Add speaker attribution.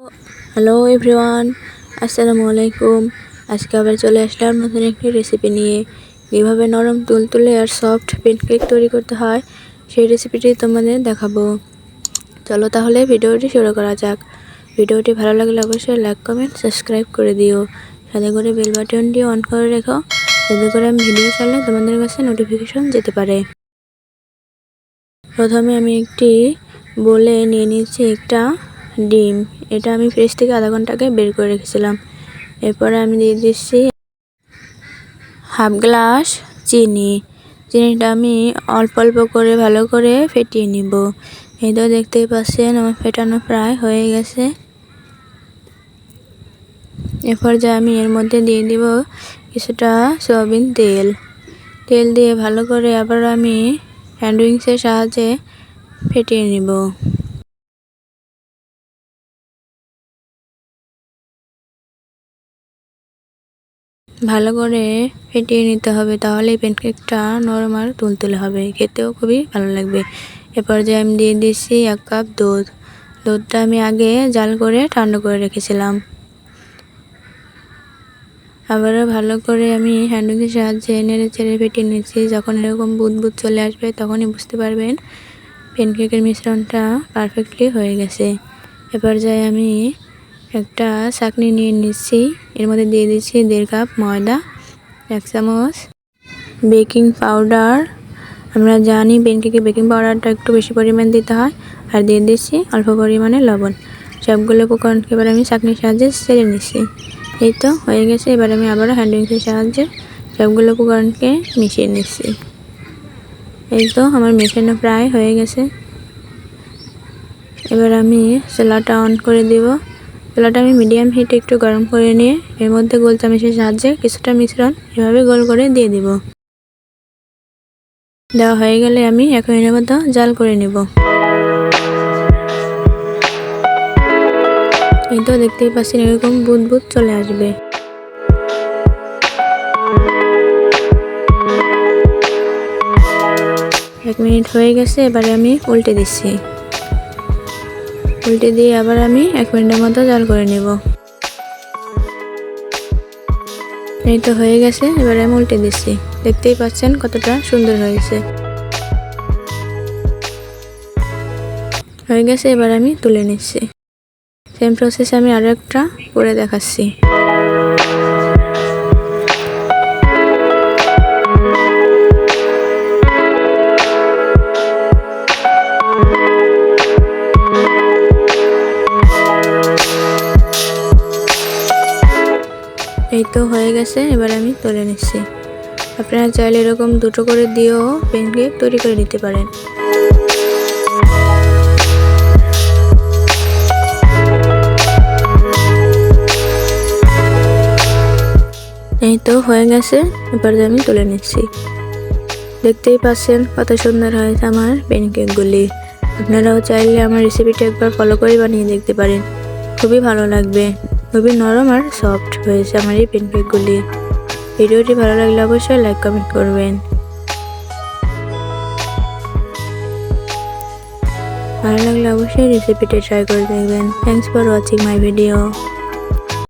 Speaker 1: Hello everyone, আসসালামু আলাইকুম। আজকে আবার চলে আসলাম নতুন একটি রেসিপি নিয়ে। কীভাবে নরম তুলতুলে আর সফট প্যানকেক তৈরি করতে হয় সেই রেসিপিটি তোমাদের দেখাবো। চলো তাহলে ভিডিওটি শুরু করা যাক। ভিডিওটি ভালো লাগলে অবশ্যই লাইক, কমেন্ট, সাবস্ক্রাইব করে দিও। সাথে করে বেল বাটনটি অন করে রেখো, যাতে করে আমি ভিডিও ছাড়লে তোমাদের কাছে নোটিফিকেশন যেতে পারে। প্রথমে আমি একটি বলে নিয়ে নিচ্ছি একটা ডিম। এটা আমি ফ্রিজ থেকে আধা ঘন্টা আগে বের করে রেখেছিলাম। এরপরে আমি দিয়ে দিচ্ছি হাফ গ্লাস চিনি। চিনিটা আমি অল্প অল্প করে ভালো করে ফেটিয়ে নিব। এই তো দেখতেই পাচ্ছেন আমার ফেটানো প্রায় হয়ে গেছে। এরপর যে আমি এর মধ্যে দিয়ে দিব কিছুটা সয়াবিন তেল। তেল দিয়ে ভালো করে আবার আমি হ্যান্ড উইংসের সাহায্যে ফেটিয়ে নিব। ভালো করে ফেটিয়ে নিতে হবে, তাহলে প্যানকেকটা নরম আর তুলতুলে হবে, খেতেও খুবই ভালো লাগবে। এরপর যে আমি দিয়ে দিচ্ছি 1 কাপ দুধ। দুধটা আমি আগে জাল করে ঠান্ডা করে রেখেছিলাম। আবারও ভালো করে আমি হ্যান্ডউইংসের সাহায্যে নেড়ে চেড়ে ফেটিয়ে নিচ্ছি। যখন এরকম বুদবুদ চলে আসবে তখনই বুঝতে পারবেন প্যানকেকের মিশ্রণটা পারফেক্টলি হয়ে গেছে। এবার যাই আমি একটা ছাঁকনি নিয়ে নিচ্ছি। এর মধ্যে দিয়ে দিচ্ছি 1.5 কাপ ময়দা, 1 চামচ বেকিং পাউডার। আমরা জানি প্যানকেকে বেকিং পাউডারটা একটু বেশি পরিমাণ দিতে হয়। আর দিয়ে দিচ্ছি অল্প পরিমাণে লবণ। সবগুলো উপকরণকে এবার আমি ছাঁকনির সাহায্যে ছেড়ে নিচ্ছি। এই তো হয়ে গেছে। এবার আমি আবারও হ্যান্ড উইংসের সাহায্যে সবগুলো উপকরণকে মিশিয়ে নিচ্ছি। এই তো আমার মেশানো প্রায় হয়ে গেছে। এবার আমি চুলাটা অন করে দিব। চুলাটা আমি মিডিয়াম হিটে একটু গরম করে নিয়ে এর মধ্যে গোল চামচের সাহায্যে কিছুটা মিশ্রণ এভাবে গোল করে দিয়ে দিব। দেওয়া হয়ে গেলে আমি 1 মিনিটের মতো জাল করে নেব। এই তো দেখতেই পাচ্ছেন এরকম বুদবুদ চলে আসবে। এক মিনিট হয়ে গেছে। এবারে আমি উল্টে দিচ্ছি। উল্টে দিয়ে আবার আমি 1 মিনিটের মতো জাল করে নেব। এই তো হয়ে গেছে। এবারে আমি উল্টে দিচ্ছি। দেখতেই পাচ্ছেন কতটা সুন্দর হয়েছে। হয়ে গেছে। এবার আমি তুলে নিচ্ছি। সেম প্রসেস আমি আরো একটা করে দেখাচ্ছি। এই তো হয়ে গেছে। এবার আমি তুলে নিচ্ছি। আপনারা চাইলে এরকম দুটো করে দিয়েও প্যানকেক তৈরি করে নিতে পারেন। এই তো হয়ে গেছে। এবার আমি তুলে নিচ্ছি। দেখতেই পাচ্ছেন কত সুন্দর হয়েছে আমার প্যানকেকগুলি। আপনারাও চাইলে আমার রেসিপিটা একবার ফলো করে বানিয়ে দেখতে পারেন, খুবই ভালো লাগবে। খুবই নরম আর সফট হয়েছে আমার এই প্যানকেকগুলি। ভিডিওটি ভালো লাগলে অবশ্যই লাইক, কমেন্ট করবেন। ভালো লাগলে অবশ্যই রেসিপিটা ট্রাই করে দেখবেন। Thanks for watching my video.